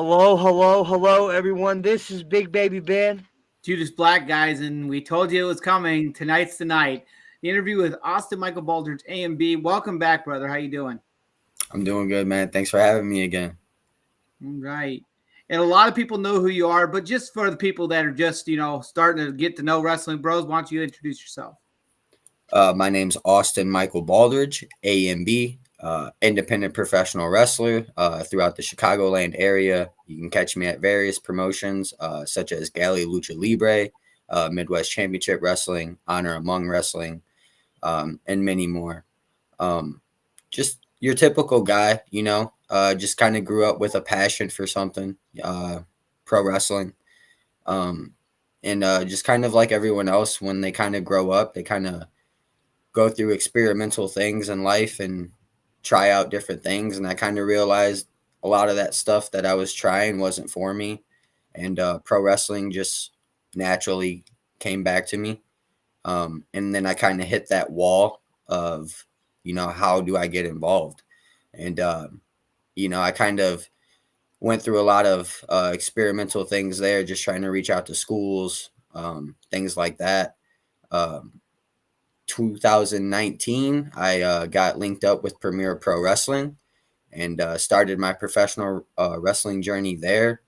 Hello, hello, hello, everyone. This is Big Baby Ben. Judas Black, guys, and we told you it was coming. Tonight's the night. The interview with Austin Michael Baldridge, AMB. Welcome back, brother. How you doing? I'm doing good, man. Thanks for having me again. All right. And a lot of people know who you are, but just for the people that are just, starting to get to know Wrestling Bros, why don't you introduce yourself? My name's Austin Michael Baldridge, AMB, independent professional wrestler throughout the Chicagoland area. You can catch me at various promotions such as Galley Lucha Libre, Midwest Championship Wrestling, Honor Among Wrestling, and many more. Just your typical guy, just kind of grew up with a passion for something, pro wrestling. And just kind of like everyone else, when they kind of grow up, they kind of go through experimental things in life and try out different things. And I kind of realized a lot of that stuff that I was trying wasn't for me. And pro wrestling just naturally came back to me. And then I kind of hit that wall of, how do I get involved? And, I kind of went through a lot of experimental things there, just trying to reach out to schools, things like that. 2019, I got linked up with Premier Pro Wrestling and started my professional wrestling journey there.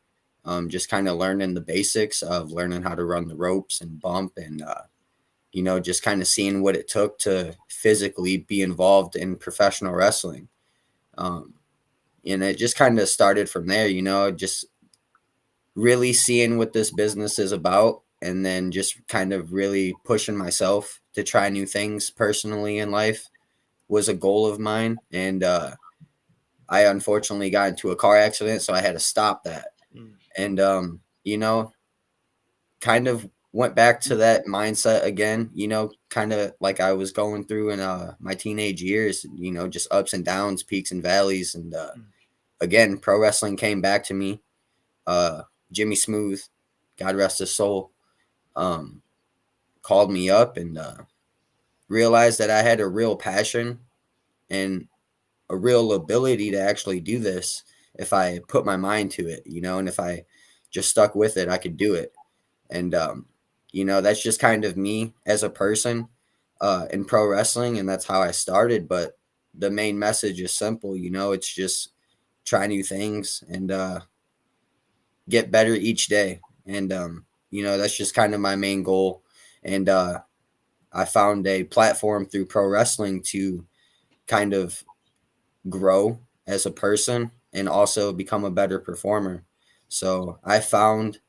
Just kind of learning the basics of learning how to run the ropes and bump and, just kind of seeing what it took to physically be involved in professional wrestling. And it just kind of started from there, just really seeing what this business is about and then just kind of really pushing myself to try new things personally in life was a goal of mine. And I unfortunately got into a car accident, so I had to stop that. And, kind of went back to that mindset again, kind of like I was going through in my teenage years, just ups and downs, peaks and valleys. And again, pro wrestling came back to me. Jimmy Smooth, God rest his soul, called me up and realized that I had a real passion and a real ability to actually do this if I put my mind to it, and if I just stuck with it, I could do it. And, that's just kind of me as a person in pro wrestling, and that's how I started. But the main message is simple, it's just try new things and get better each day. And, that's just kind of my main goal. And I found a platform through pro wrestling to kind of grow as a person and also become a better performer. So I found,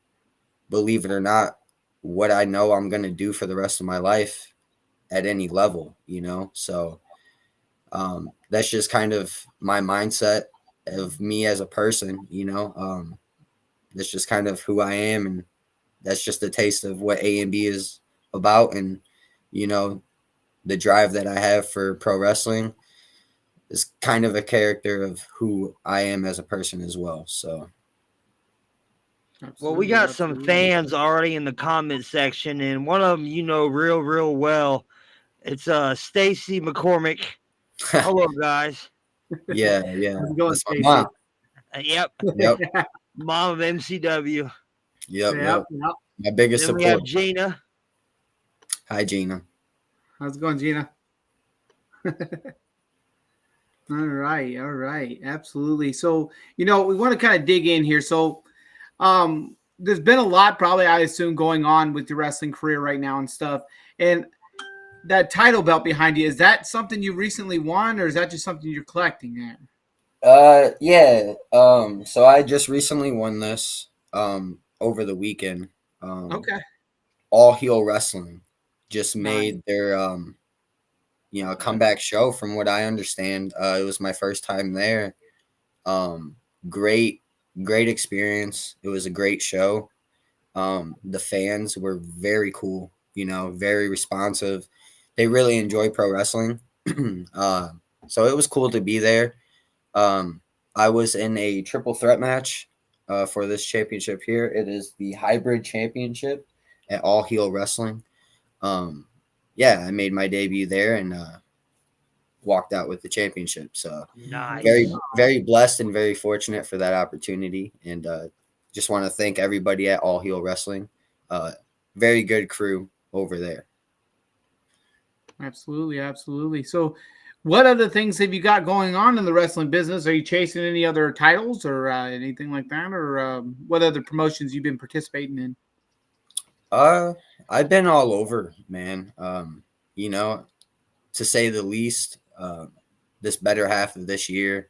believe it or not, what I know I'm going to do for the rest of my life at any level, So that's just kind of my mindset of me as a person, that's just kind of who I am. And that's just a taste of what A&B is about. And, the drive that I have for pro wrestling is kind of a character of who I am as a person as well. So. Well, we got some fans already in the comment section, and one of them real well. It's Stacy McCormick. Hello, guys. Yeah. How's it going, That's my Stacey? mom. Yep. Mom of MCW. Yep. My biggest Then support. we have Gina. Hi, Gina. How's it going, Gina? All right. Absolutely. So, we want to kind of dig in here. So, there's been a lot, probably, I assume, going on with your wrestling career right now and stuff. And that title belt behind you, is that something you recently won, or is that just something you're collecting there? Yeah. So I just recently won this over the weekend. Okay. All Heel Wrestling just made their comeback show. From what I understand, it was my first time there. Great experience. It was a great show. The fans were very cool, very responsive. They really enjoy pro wrestling. So it was cool to be there. I was in a triple threat match for this championship here. It is the hybrid championship at All Heel Wrestling. I made my debut there, and walked out with the championship. So Nice. very blessed and very fortunate for that opportunity. And just want to thank everybody at All Heel Wrestling. Very good crew over there. Absolutely, absolutely. So, what other things have you got going on in the wrestling business? Are you chasing any other titles or anything like that, or what other promotions you've been participating in? I've been all over, man. You know, to say the least. This better half of this year,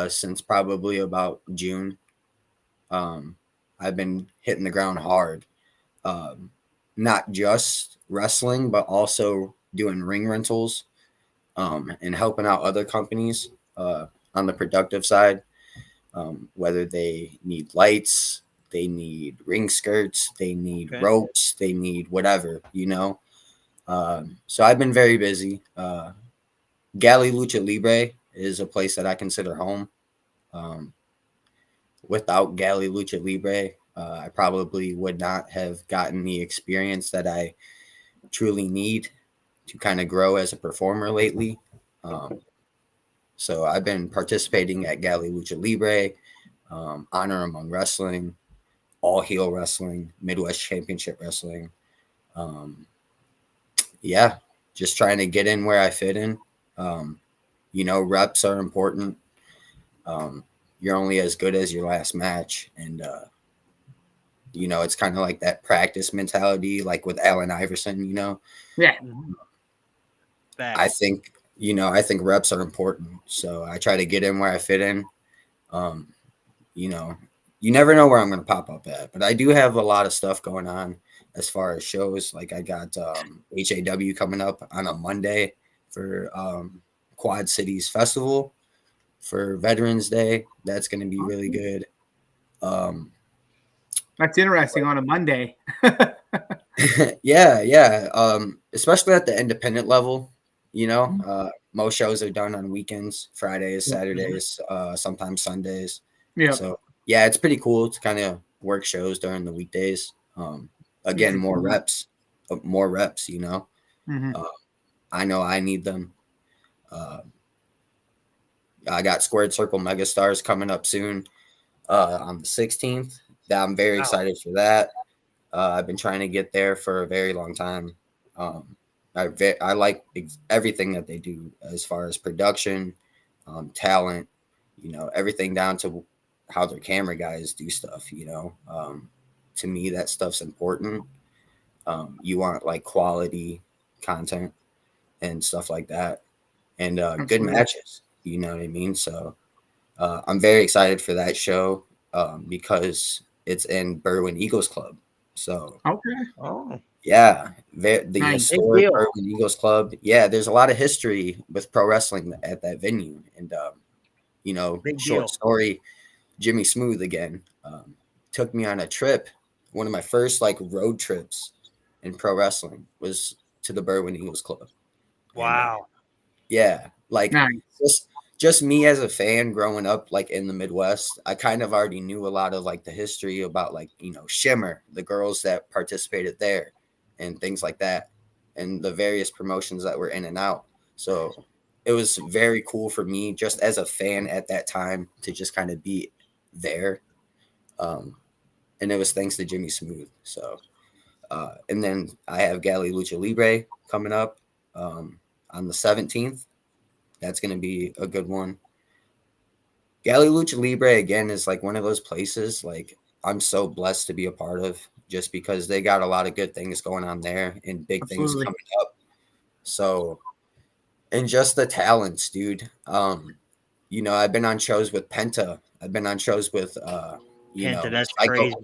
since probably about June, I've been hitting the ground hard. Not just wrestling, but also doing ring rentals, and helping out other companies on the productive side, whether they need lights, they need ring skirts, they need ropes, they need whatever, you know. So I've been very busy. Galley Lucha Libre is a place that I consider home. Without Galley Lucha Libre, I probably would not have gotten the experience that I truly need to kind of grow as a performer lately. So I've been participating at Galley Lucha Libre, Honor Among Wrestling, All Heel Wrestling, Midwest Championship Wrestling. Yeah, just trying to get in where I fit in. You know, reps are important. You're only as good as your last match. And, you know, it's kind of like that practice mentality, like with Allen Iverson, you know. Yeah. I think, you know, I think reps are important. So I try to get in where I fit in. You know, you never know where I'm going to pop up at, but I do have a lot of stuff going on as far as shows. Like I got HAW coming up on a Monday for Quad Cities Festival for Veterans Day. That's going to be really good. That's interesting on a Monday. Yeah. Especially at the independent level, you know, most shows are done on weekends, Fridays, Saturdays, sometimes Sundays. Yeah. So yeah, it's pretty cool to kind of work shows during the weekdays. Again, more reps, you know. I know I need them. I got Squared Circle Megastars coming up soon on the 16th. I'm very excited for that. I've been trying to get there for a very long time. I like everything that they do as far as production, talent, you know, everything down to how their camera guys do stuff, you know. To me, that stuff's important. You want like quality content and stuff like that, and good matches, you know what I mean? So I'm very excited for that show because it's in Berwyn Eagles Club. So yeah, the historic Berwyn Eagles Club. Yeah, there's a lot of history with pro wrestling at that venue, and you know, short story, Jimmy Smooth again took me on a trip. One of my first like road trips in pro wrestling was to the Berwyn Eagles Club. Wow. And, yeah, like just me as a fan growing up like in the Midwest, I kind of already knew a lot of like the history about like, you know, Shimmer, the girls that participated there and things like that, and the various promotions that were in and out. So it was very cool for me just as a fan at that time to just kind of be there. And it was thanks to Jimmy Smooth. So and then I have Galley Lucha Libre coming up on the 17th. That's going to be a good one. Galley Lucha Libre, again, is like one of those places like I'm so blessed to be a part of just because they got a lot of good things going on there and big things coming up. So, and just the talents, dude. You know, I've been on shows with Penta. I've been on shows with, you Penta, know, that's Psycho. crazy.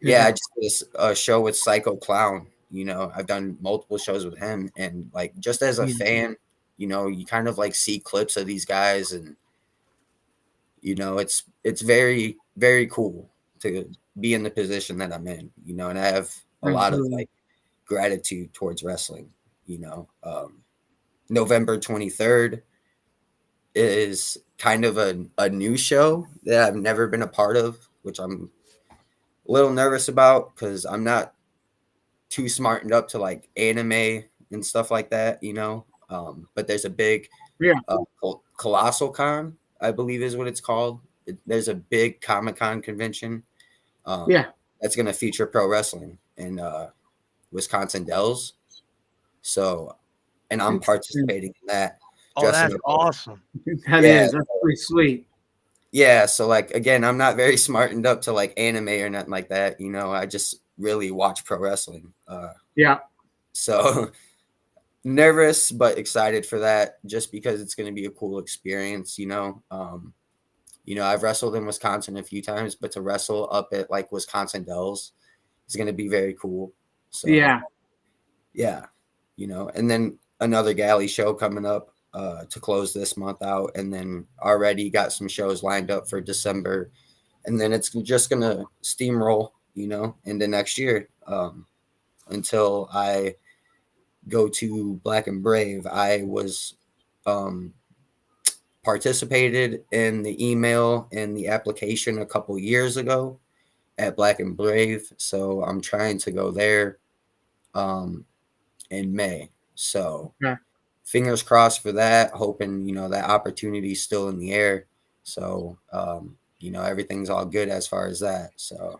Yeah, I just did a show with Psycho Clown. You know, I've done multiple shows with him, and like just as a fan, you know, you kind of like see clips of these guys, and you know, it's very very cool to be in the position that I'm in. You know, and I have a lot of like gratitude towards wrestling. You know, November 23rd is kind of a new show that I've never been a part of, which I'm a little nervous about because I'm not too smartened up to like anime and stuff like that, you know. But there's a big Yeah. Colossal Con, I believe is what it's called. There's a big Comic-Con convention Yeah. that's going to feature pro wrestling in Wisconsin Dells. So, and I'm participating in that, Oh, dressing that's up. awesome. That Yeah. is. That's pretty sweet. Yeah. So, like, again, I'm not very smartened up to like anime or nothing like that. You know, I just really watch pro wrestling. Yeah. So nervous, but excited for that just because it's going to be a cool experience, you know. I've wrestled in Wisconsin a few times, but to wrestle up at like Wisconsin Dells is going to be very cool. So, Yeah. yeah, and then another galley show coming up to close this month out. And then already got some shows lined up for December. And then it's just going to steamroll, into next year until I go to Black and Brave. I was participated in the email and the application a couple years ago at Black and Brave, so I'm trying to go there in May. So Yeah. fingers crossed for that. Hoping that opportunity is still in the air. So everything's all good as far as that. So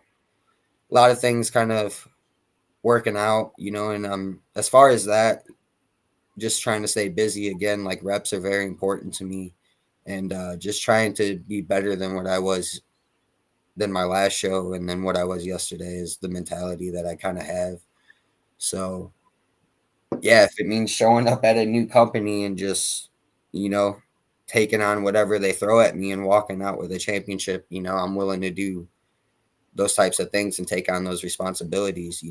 a lot of things kind of working out, and as far as that, just trying to stay busy again. Like reps are very important to me, and just trying to be better than what I was than my last show and then what I was yesterday is the mentality that I kind of have. So yeah, if it means showing up at a new company and just taking on whatever they throw at me and walking out with a championship, I'm willing to do those types of things and take on those responsibilities,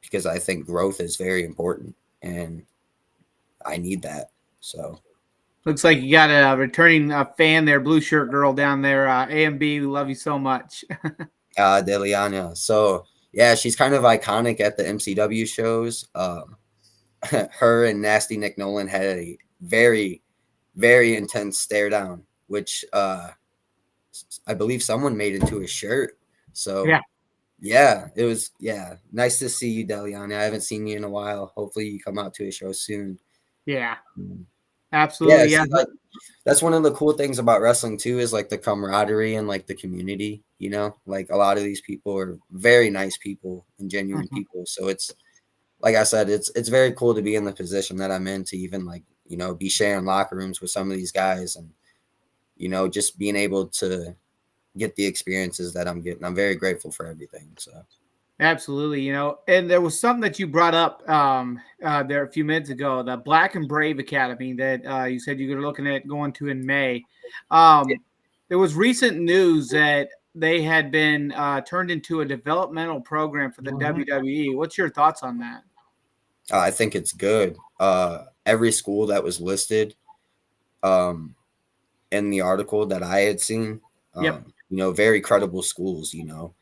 because I think growth is very important and I need that. So Looks like you got a returning fan there, blue shirt girl down there. AMB, we love you so much. Deliana. So yeah, she's kind of iconic at the MCW shows. Her and Nasty Nick Nolan had a very, very intense stare down, which I believe someone made into a shirt. So yeah, it was nice to see you, Deliana. I haven't seen you in a while. Hopefully you come out to a show soon. Yeah. Absolutely. Yeah. See, that's one of the cool things about wrestling too, is like the camaraderie and like the community, like a lot of these people are very nice people and genuine people. So it's, like I said, it's very cool to be in the position that I'm in to even like, be sharing locker rooms with some of these guys and, just being able to get the experiences that I'm getting. I'm very grateful for everything. So Absolutely, and there was something that you brought up there a few minutes ago, the Black and Brave Academy that you said you were looking at going to in May. There was recent news that they had been turned into a developmental program for the WWE. What's your thoughts on that? I think it's good. Every school that was listed in the article that I had seen, very credible schools, you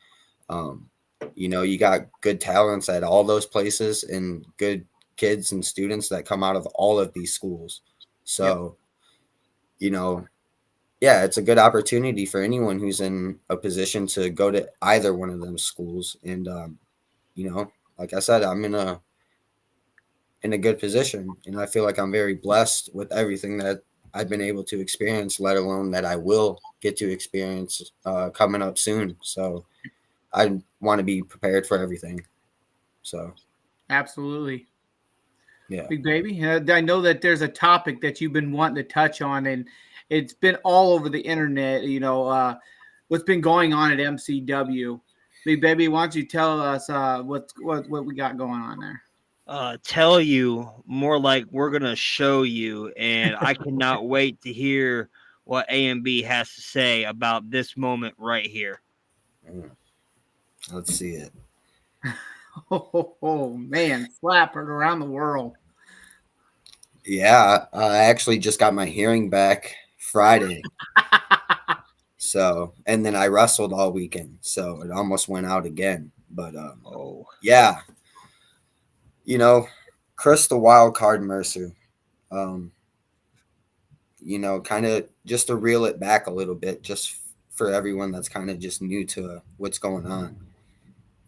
got good talents at all those places and good kids and students that come out of all of these schools. So, it's a good opportunity for anyone who's in a position to go to either one of them schools. And, like I said, I'm in a good position and I feel like I'm very blessed with everything that I've been able to experience, let alone that I will get to experience coming up soon. So, I want to be prepared for everything. So, absolutely. Yeah. Big baby. I know that there's a topic that you've been wanting to touch on, and it's been all over the internet, what's been going on at MCW. Big baby, why don't you tell us what we got going on there? Tell you more like we're gonna show you, and I cannot wait to hear what AMB has to say about this moment right here. Let's see it. Oh man, slapper around the world. Yeah, I actually just got my hearing back Friday. So, and then I wrestled all weekend, so it almost went out again. But yeah, Chris the Wild Card Mercer, kind of just to reel it back a little bit, just for everyone that's kind of just new to what's going on.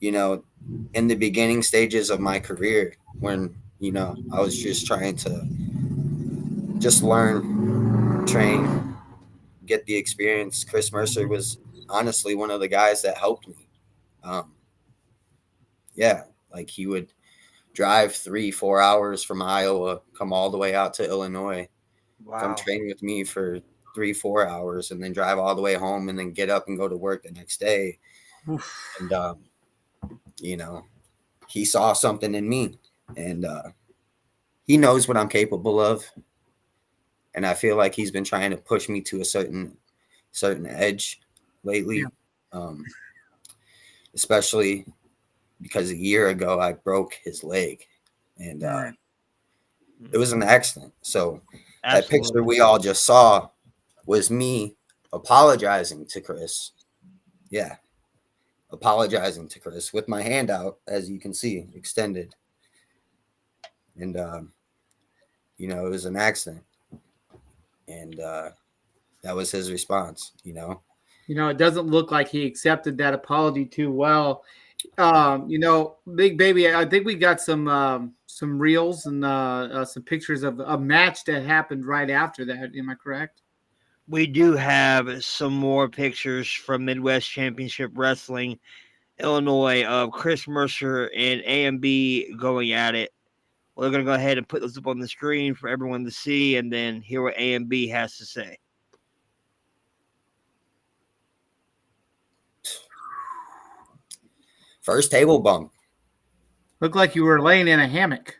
In the beginning stages of my career, when I was just trying to just learn, train, get the experience. Chris Mercer was honestly one of the guys that helped me. Yeah, like he would drive 3-4 hours from Iowa, come all the way out to Illinois, come Wow. train with me for 3-4 hours, and then drive all the way home, and then get up and go to work the next day. Oof. And you know, he saw something in me, and he knows what I'm capable of. And I feel like he's been trying to push me to a certain edge lately, especially because a year ago I broke his leg, and Right. it was an accident. So that picture Absolutely. we all just saw was me apologizing to Chris. Yeah, apologizing to Chris with my hand out, as you can see, extended. And you know, it was an accident, and that was his response. You know, It doesn't look like he accepted that apology too well. Big baby, I think we got some reels and some pictures of a match that happened right after that. Am I correct? We do have some more pictures from Midwest Championship Wrestling, Illinois, of Chris Mercer and AMB going at it. We're going to go ahead and put those up on the screen for everyone to see and then hear what AMB has to say. first table bump. Looked like you were laying in a hammock.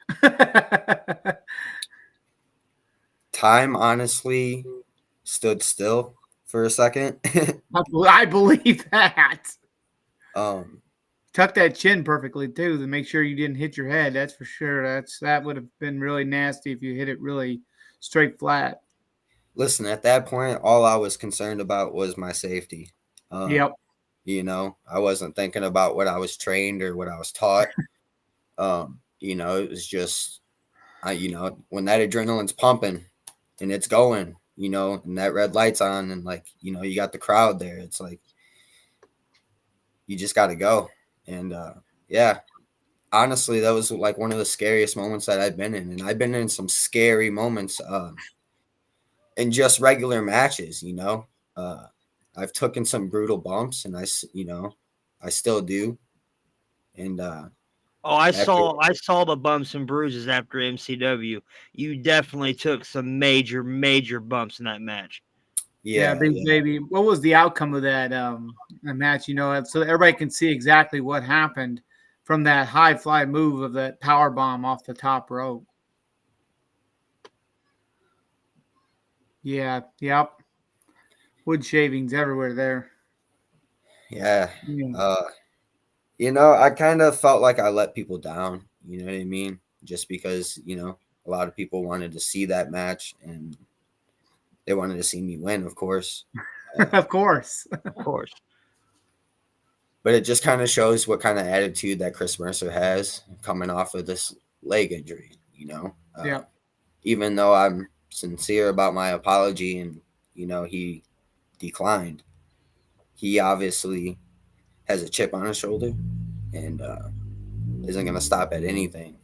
Time honestly stood still for a second. I believe that. um, Tuck that chin perfectly too to make sure you didn't hit your head. That's for sure. That would have been really nasty if you hit it really straight flat. Listen, at that point, all I was concerned about was my safety. Yep. You know, I wasn't thinking about what I was trained or what I was taught. You know, it was just, you know, when that adrenaline's pumping and it's going, you know, and that red light's on, and like, you know, you got the crowd there. It's like you just got to go. And yeah, honestly, that was like one of the scariest moments that I've been in, and I've been in some scary moments. In just regular matches, you know. I've taken some brutal bumps, and you know, I still do. And I after, saw the bumps and bruises after MCW. You definitely took some major, major bumps in that match. Yeah, yeah, big baby. What was the outcome of that match? So everybody can see exactly what happened from that high fly move of that power bomb off the top rope. Yeah, yep. Wood shavings everywhere there. yeah. Yeah. You know, I kind of felt like I let people down. You know what I mean? Just because, you know, a lot of people wanted to see that match, and they wanted to see me win, of course. Of course. Of course. But it just kind of shows what kind of attitude that Chris Mercer has coming off of this leg injury, you know? Yeah. Even though I'm sincere about my apology and, you know, he declined, he obviously has a chip on his shoulder and isn't going to stop at anything,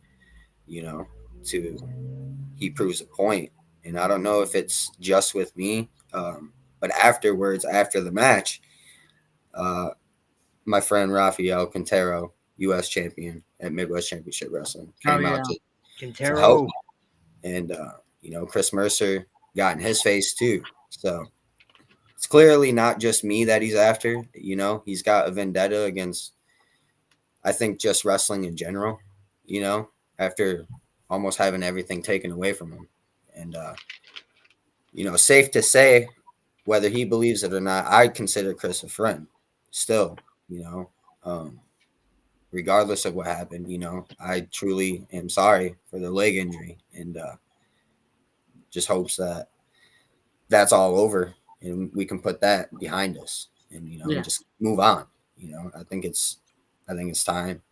you know, to he proves a point. And I don't know if it's just with me, but afterwards, after the match, my friend Rafael Quintero, U.S. champion at Midwest Championship Wrestling, Oh came out yeah. to help Quintero. me. And, you know, Chris Mercer got in his face too. So it's clearly not just me that he's after. You know, he's got a vendetta against, I think, just wrestling in general, you know, after almost having everything taken away from him. And, you know, safe to say, whether he believes it or not, I consider Chris a friend still, you know, regardless of what happened. You know, I truly am sorry for the leg injury, and just hopes that that's all over and we can put that behind us, and, you know, Yeah. just move on. You know, I think it's time,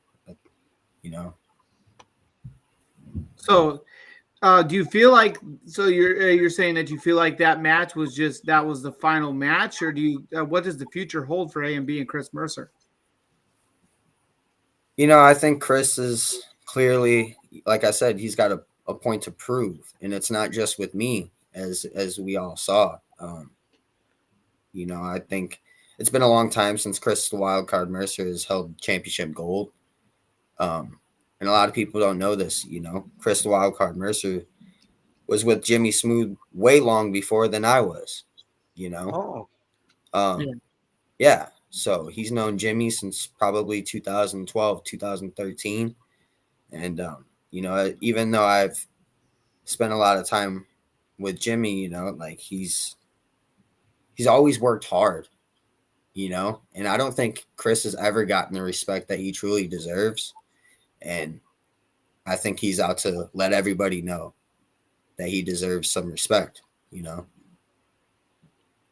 you know. So do you feel like you're saying that you feel like that match was that was the final match, or do you what does the future hold for A and B and Chris Mercer? You know, I think Chris is clearly, like I said, he's got a point to prove, and it's not just with me. as we all saw. I think it's been a long time since Chris the Wildcard Mercer has held championship gold. And a lot of people don't know this. Chris the Wildcard Mercer was with Jimmy Smooth way long before than I was. Oh, Yeah. So he's known Jimmy since probably 2012, 2013. And, even though I've spent a lot of time with Jimmy, like he's always worked hard, and I don't think Chris has ever gotten the respect that he truly deserves. And I think he's out to let everybody know that he deserves some respect,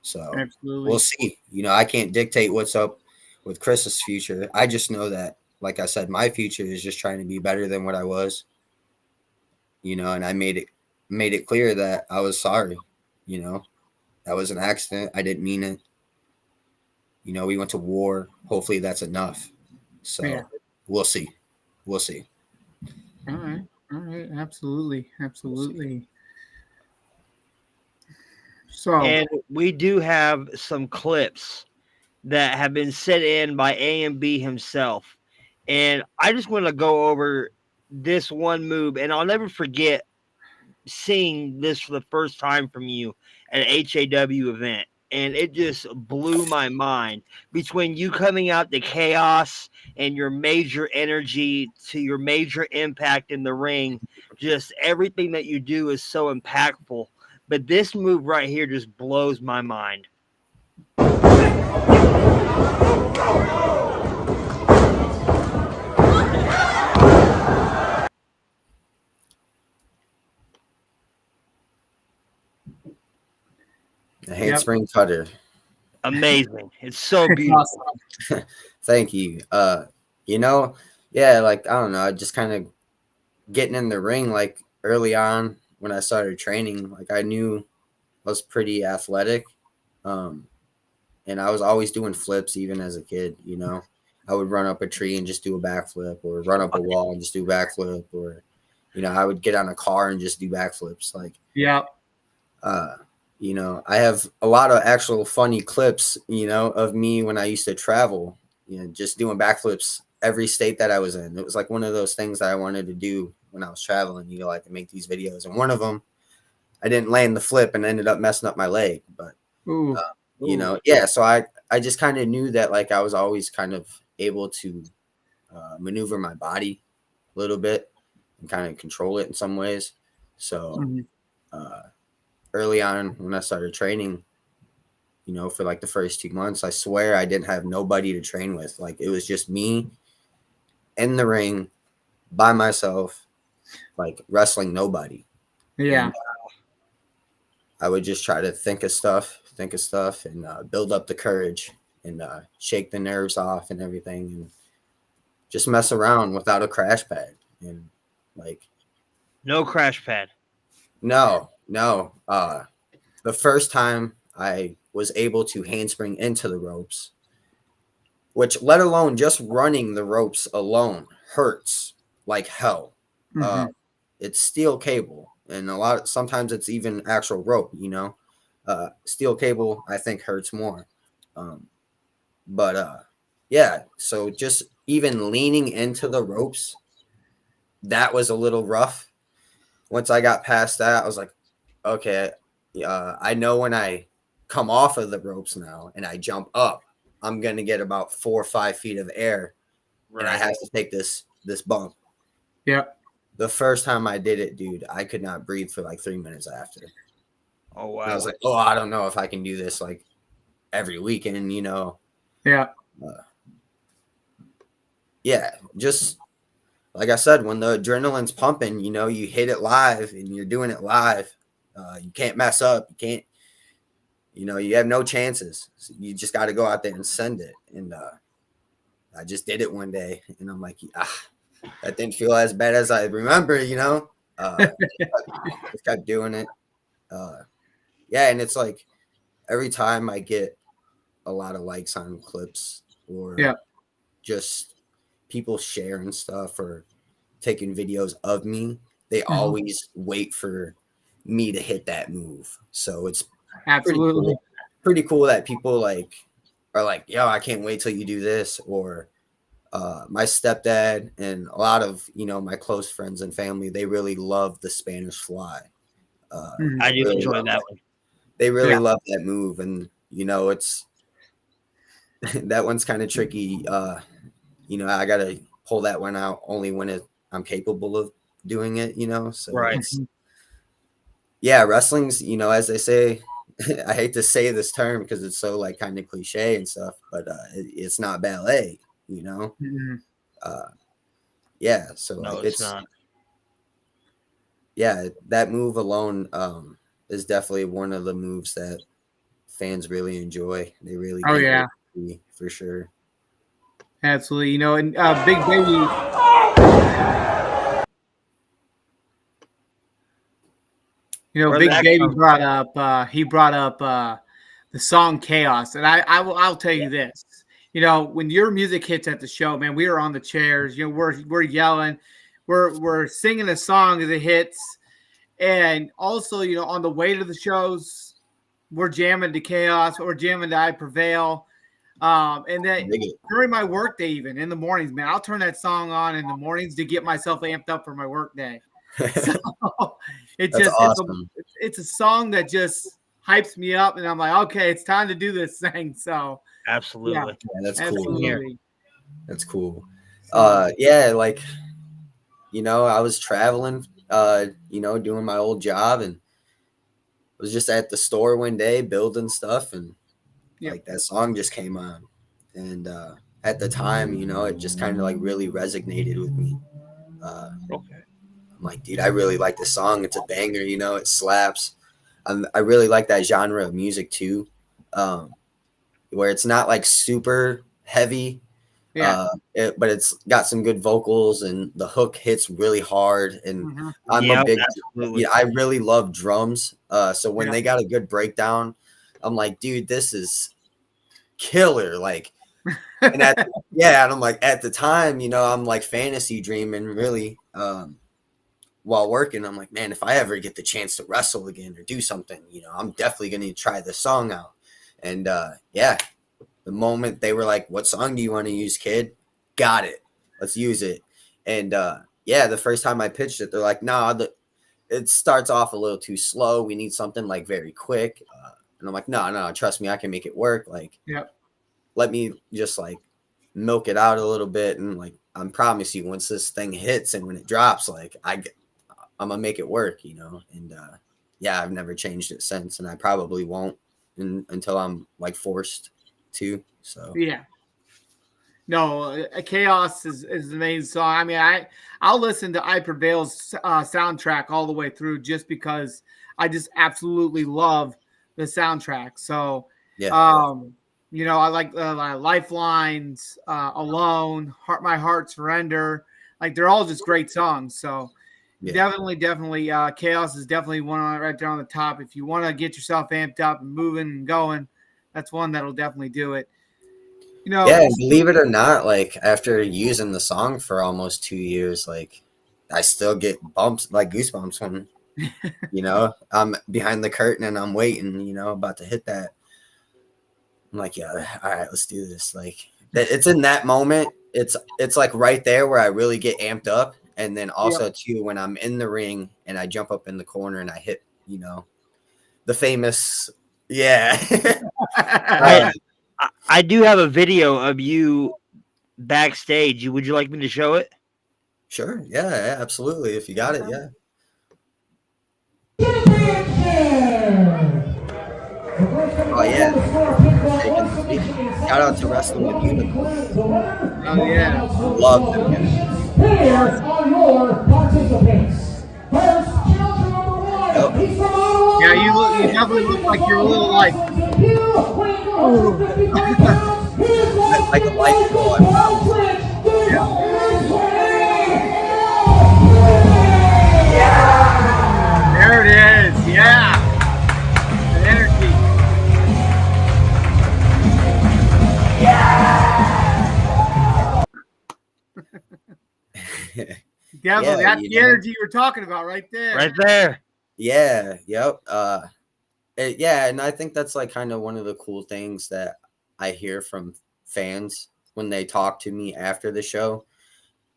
So Absolutely. we'll see. I can't dictate what's up with Chris's future. I just know that, like I said, my future is just trying to be better than what I was, and I made it clear that I was sorry. That was an accident. I didn't mean it. We went to war. Hopefully that's enough. So Yeah. we'll see. We'll see. All right. Absolutely. So, and we do have some clips that have been sent in by AMB himself. And I just want to go over this one move, and I'll never forget seeing this for the first time from you at an HAW event. And it just blew my mind between you coming out to chaos and your major energy to your major impact in the ring. Just everything that you do is so impactful. But this move right here just blows my mind. The handspring cutter. Amazing. It's so beautiful. awesome. Thank you. Yeah, like I don't know, I just kind of getting in the ring like early on when I started training, like I knew I was pretty athletic. And I was always doing flips even as a kid, I would run up a tree and just do a backflip, or run up a wall and just do a backflip, or I would get on a car and just do backflips. Like, Yeah. I have a lot of actual funny clips, of me when I used to travel, just doing backflips every state that I was in. It was like one of those things that I wanted to do when I was traveling, like to make these videos. And one of them, I didn't land the flip and ended up messing up my leg. But, Ooh. yeah, so I just kind of knew that like I was always kind of able to maneuver my body a little bit and kind of control it in some ways. So early on when I started training, for like the first 2 months, I swear I didn't have nobody to train with. Like it was just me in the ring by myself, like wrestling nobody. Yeah. And, I would just try to think of stuff and build up the courage and shake the nerves off and everything, and just mess around without a crash pad. And like, No crash pad. no. The first time I was able to handspring into the ropes, which let alone just running the ropes alone hurts like hell. It's steel cable, and sometimes it's even actual rope, steel cable I think hurts more. But yeah, so just even leaning into the ropes, that was a little rough. Once I got past that, I was like, okay, I know when I come off of the ropes now and I jump up, I'm going to get about 4 or 5 feet of air, and I have to take this bump. Yeah. The first time I did it, dude, I could not breathe for like 3 minutes after. Oh, wow. And I was like, oh, I don't know if I can do this like every weekend, Yeah. Yeah, just like I said, when the adrenaline's pumping, you hit it live and you're doing it live. You can't mess up. You can't, you have no chances. So you just got to go out there and send it. And I just did it one day, and I'm like, that didn't feel as bad as I remember, just kept doing it. Yeah, and it's like every time I get a lot of likes on clips or just people sharing stuff or taking videos of me, they always wait for me to hit that move. So it's Absolutely. pretty cool that people like are like, yo, I can't wait till you do this. Or my stepdad and a lot of, you know, my close friends and family, they really love the Spanish Fly. Mhm. I do really enjoy love that it. one. They really Yeah. love that move. And, you know, it's that one's kind of tricky. You know, I got to pull that one out only when I'm capable of doing it, you know? So Right. it's, yeah, wrestling's, you know, as they say, I hate to say this term because it's so like kind of cliche and stuff, but it's not ballet, you know? Mhm. Yeah. So No, like it's not. yeah, that move alone is definitely one of the moves that fans really enjoy. They really Oh can't yeah, wait to see, for sure. absolutely. You know, and Big Baby. You know, Where'd Big that Baby come brought from? up. He brought up the song "Chaos," and I'll tell Yeah. you this. You know, when your music hits at the show, man, we are on the chairs. You know, we're yelling, we're singing a song as it hits, and also, you know, on the way to the shows, we're jamming to "Chaos" or jamming to "I Prevail." And then Dig it. during my workday, even in the mornings, man, I'll turn that song on in the mornings to get myself amped up for my workday. So it That's just awesome. it's a song that just hypes me up, and I'm like, okay, it's time to do this thing. So yeah, Absolutely. Yeah, that's Same cool. here. absolutely. That's cool. So Yeah, like, you know, I was traveling, you know, doing my old job and was just at the store one day building stuff and yeah, like that song just came on. And at the time, you know, it just kind of like really resonated with me. Okay. I'm like, dude, I really like the song. It's a banger, you know, it slaps. I really like that genre of music too, where it's not like super heavy, yeah. but it's got some good vocals and the hook hits really hard. And Mm-hmm. I'm a Yep, big, absolutely. yeah, I really love drums. So when Yeah. they got a good breakdown, I'm like, dude, this is killer. Like, and yeah, and I'm like, at the time, you know, I'm like fantasy dreaming really. While working, I'm like, man, if I ever get the chance to wrestle again or do something, you know, I'm definitely going to try this song out. And yeah, the moment they were like, what song do you want to use, kid? Got it. Let's use it. And yeah, the first time I pitched it, they're like, nah, it starts off a little too slow. We need something like very quick. And I'm like, no, trust me, I can make it work. Like, Yep. let me just like milk it out a little bit. And like, I promise you, once this thing hits and when it drops, like, I'm gonna make it work, you know. And yeah, I've never changed it since, and I probably won't until I'm like forced to. So Yeah. No, Chaos is the main song. I mean, I'll listen to I Prevail's soundtrack all the way through just because I just absolutely love the soundtrack. So, yeah, you know, I like Lifelines, Alone, My Heart Surrender. Like they're all just great songs. So yeah, definitely, Chaos is definitely one right there on the top. If you want to get yourself amped up and moving and going, that's one that'll definitely do it. You yeah. know, And believe it or not, like after using the song for almost 2 years, like I still get bumps, like goosebumps when you know I'm behind the curtain and I'm waiting, you know, about to hit that. I'm like, yeah, all right, let's do this. Like it's in that moment. It's like right there where I really get amped up. And then yep. also too when I'm in the ring and I jump up in the corner and I hit, you know, the famous, yeah. I, I do have a video of you backstage. Would you like me to show it? Sure, yeah, absolutely. If you got it, yeah. Oh yeah, taking the seat. Shout out to Wrestling with Unicorns. Oh yeah. Love them guys. Here are your participants. First, challenger number one. Yep. He's from Ottawa. Yeah, you definitely look like you're a little like. Like a light bulb, I promise. There it is. Yeah. The energy. Yeah, Definitely. That's you the know. energy you were talking about right there. Right there. Yeah, yep. Yeah, and I think that's like kind of one of the cool things that I hear from fans when they talk to me after the show.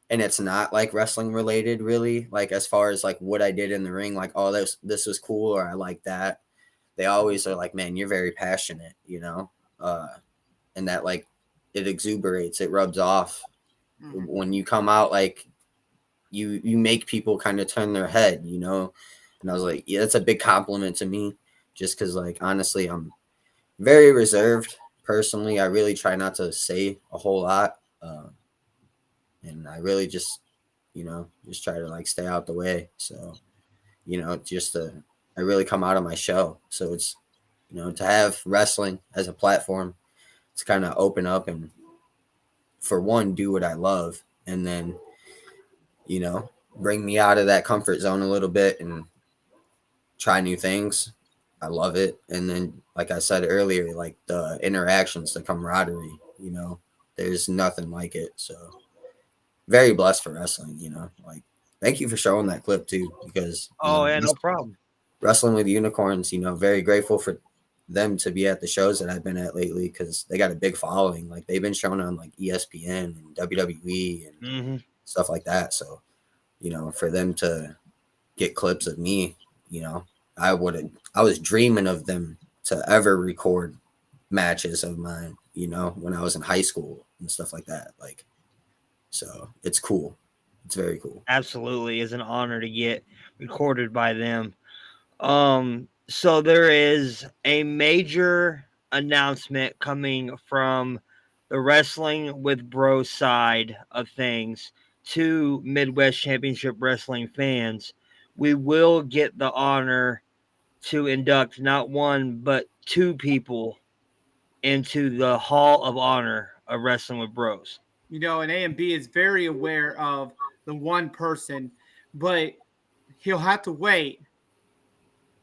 And it's not like wrestling related, really. Like as far as like what I did in the ring, like, oh, this was cool, or I like that. They always are like, man, you're very passionate, you know, and that like it exuberates, it rubs off when you come out. Like you make people kind of turn their head, you know. And I was like, yeah, that's a big compliment to me, just because like honestly, I'm very reserved personally. I really try not to say a whole lot, and I really just just try to like stay out the way. So I really come out of my shell. So it's to have wrestling as a platform to kind of open up and for one do what I love, and then bring me out of that comfort zone a little bit and try new things. I love it. And then, like I said earlier, like the interactions, the camaraderie, there's nothing like it. So very blessed for wrestling, like thank you for showing that clip too, because, Oh, yeah, no problem. Wrestling with Unicorns, very grateful for them to be at the shows that I've been at lately, because they got a big following. Like they've been shown on like ESPN and WWE and stuff like that. So, for them to get clips of me, I was dreaming of them to ever record matches of mine, when I was in high school and stuff like that. Like, so it's cool. It's very cool. Absolutely, is an honor to get recorded by them. So there is a major announcement coming from the Wrestling with Bros side of things to Midwest Championship Wrestling fans. We will get the honor to induct not one but two people into the Hall of Honor of Wrestling with Bros. And A&B is very aware of the one person, but he'll have to wait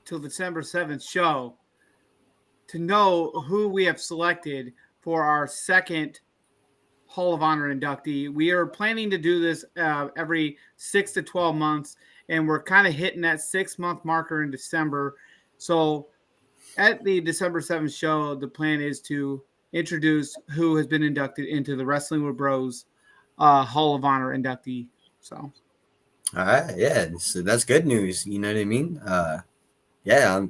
till December 7th show to know who we have selected for our second Hall of Honor inductee. We are planning to do this every 6 to 12 months, and we're kind of hitting that 6-month marker in December. So at the December 7th show, the plan is to introduce who has been inducted into the Wrestling with Bros Hall of Honor inductee. So, all right, yeah, so that's good news. You know what I mean? Yeah,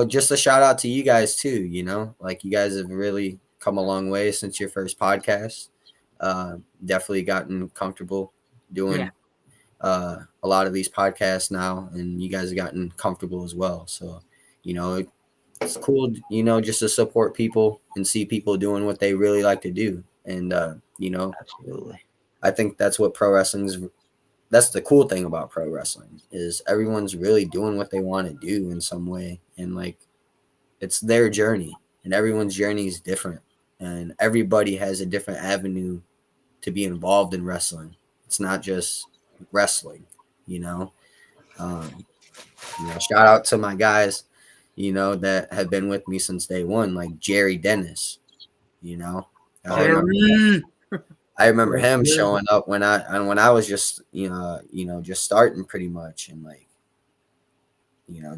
just a shout out to you guys too. Like you guys have really come a long way since your first podcast. Definitely gotten comfortable doing a lot of these podcasts now, and you guys have gotten comfortable as well. So, it's cool, just to support people and see people doing what they really like to do. And, Absolutely. I think that's what that's the cool thing about pro wrestling is everyone's really doing what they want to do in some way. And like, it's their journey, and everyone's journey is different, and everybody has a different avenue to be involved in wrestling. It's not just wrestling, shout out to my guys, that have been with me since day one, like Jerry Dennis, I remember him showing up when I was just, just starting pretty much. And like,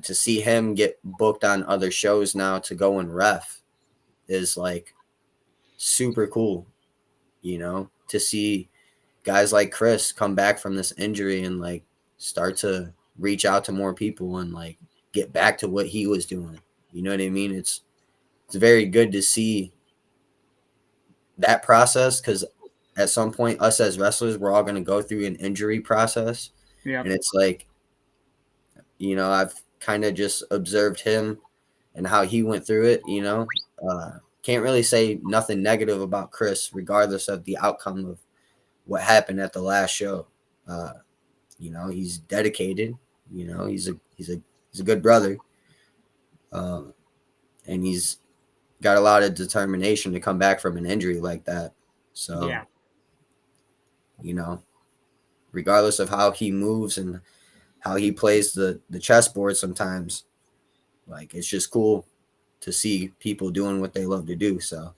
to see him get booked on other shows now to go and ref is like super cool, to see guys like Chris come back from this injury and like start to reach out to more people and like get back to what he was doing. You know what I mean? It's very good to see that process, because at some point us as wrestlers, we're all going to go through an injury process. yeah. And it's like, I've kind of just observed him and how he went through it, can't really say nothing negative about Chris, regardless of the outcome of what happened at the last show. He's dedicated, he's a good brother. And he's got a lot of determination to come back from an injury like that. So, regardless of how he moves and how he plays the chessboard sometimes, like, it's just cool to see people doing what they love to do. So,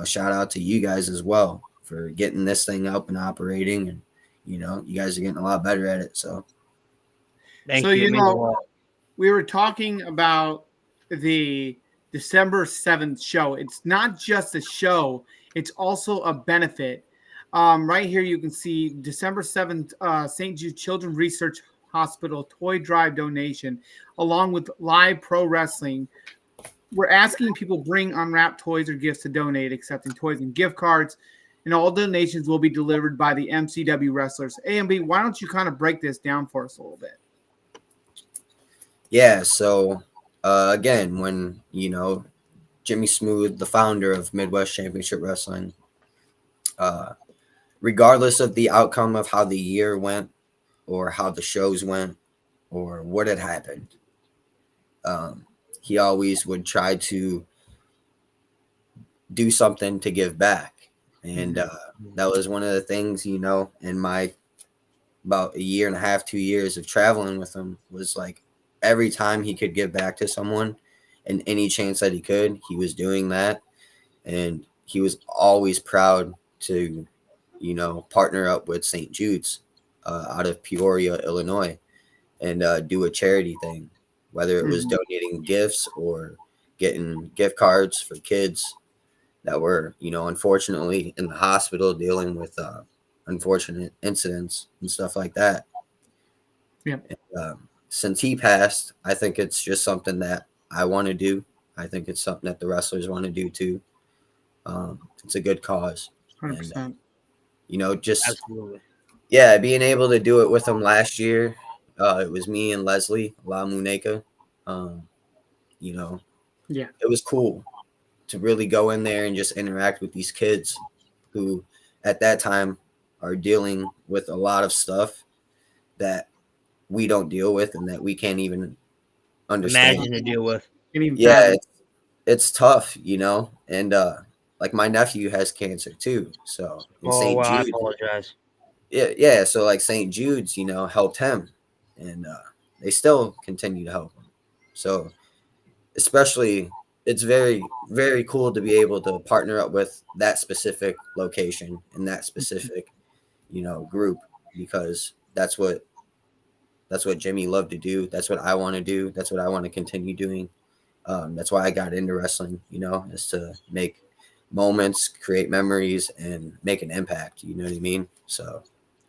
shout out to you guys as well for getting this thing up and operating. And, you guys are getting a lot better at it. So, Thank you. It means a lot. we were talking about the December 7th show. It's not just a show, it's also a benefit. Right here, you can see December 7th, St. Jude Children's Research Hospital toy drive donation, along with live pro wrestling. We're asking people bring unwrapped toys or gifts to donate, accepting toys and gift cards. And all donations will be delivered by the MCW wrestlers. AMB, why don't you kind of break this down for us a little bit? Yeah, so again, when Jimmy Smooth, the founder of Midwest Championship Wrestling, regardless of the outcome of how the year went or how the shows went or what had happened, he always would try to do something to give back. And that was one of the things, in my about a year and a half, 2 years of traveling with him, was like every time he could give back to someone and any chance that he could, he was doing that. And he was always proud to, partner up with St. Jude's out of Peoria, Illinois, and do a charity thing, whether it was donating gifts or getting gift cards for kids that were, unfortunately in the hospital dealing with unfortunate incidents and stuff like that. Yeah. And, since he passed, I think it's just something that I want to do. I think it's something that the wrestlers want to do too. It's a good cause. 100%. And, just Absolutely. being able to do it with him last year. It was me and Leslie La Muneka. Yeah. It was cool to really go in there and just interact with these kids who at that time are dealing with a lot of stuff that we don't deal with and that we can't even understand. Imagine to deal with. Yeah, it's tough, and like my nephew has cancer too. So in Oh, St. well, I Jude, apologize. yeah. So like St. Jude's, helped him, and they still continue to help him. So especially, it's very, very cool to be able to partner up with that specific location and that specific, group, because that's what Jimmy loved to do. That's what I want to do. That's what I want to continue doing. That's why I got into wrestling, is to make moments, create memories, and make an impact. You know what I mean? So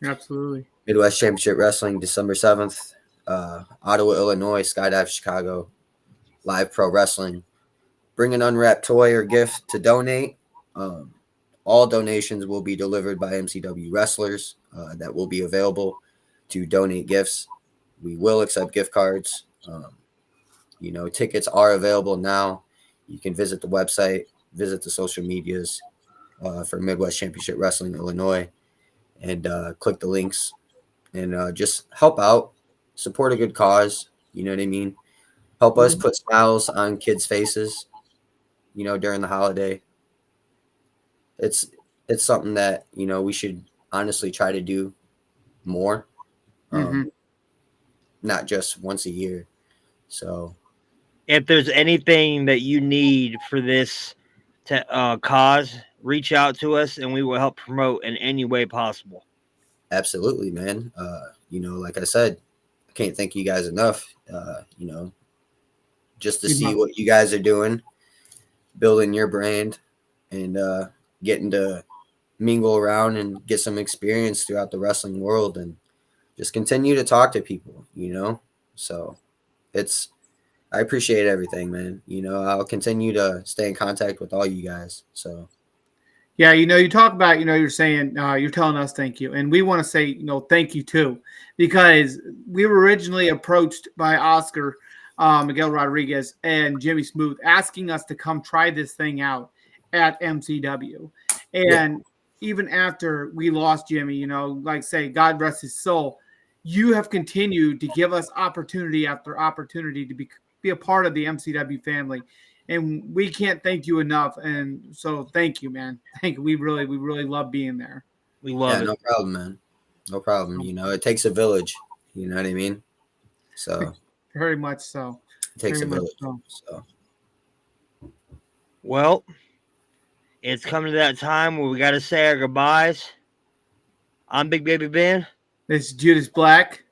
Absolutely. Midwest Championship Wrestling, December 7th, Ottawa, Illinois, Skydive, Chicago, live pro wrestling. Bring an unwrapped toy or gift to donate. All donations will be delivered by MCW wrestlers that will be available to donate gifts. We will accept gift cards. Tickets are available now. You can visit the website, visit the social medias for Midwest Championship Wrestling Illinois, and click the links and just help out, support a good cause. You know what I mean? Help us put smiles on kids' faces, during the holiday. It's something that, we should honestly try to do more, not just once a year. So If there's anything that you need for this cause, reach out to us and we will help promote in any way possible. absolutely, man. Like I said, I can't thank you guys enough. Just to see what you guys are doing, building your brand, and getting to mingle around and get some experience throughout the wrestling world, and just continue to talk to people. So I appreciate everything, man. I'll continue to stay in contact with all you guys. So yeah, you talk about, you're saying, you're telling us thank you. And we want to say, thank you too, because we were originally approached by Oscar, Miguel Rodriguez, and Jimmy Smooth asking us to come try this thing out at MCW. And even after we lost Jimmy, like say, God rest his soul, you have continued to give us opportunity after opportunity to be a part of the MCW family. And we can't thank you enough. And so thank you, man. Thank you. We really love being there. We love it. No problem, man. No problem. It takes a village. You know what I mean? So Very much so. it takes Very a much village. so. So Well, it's coming to that time where we got to say our goodbyes. I'm Big Baby Ben. This is Judas Black.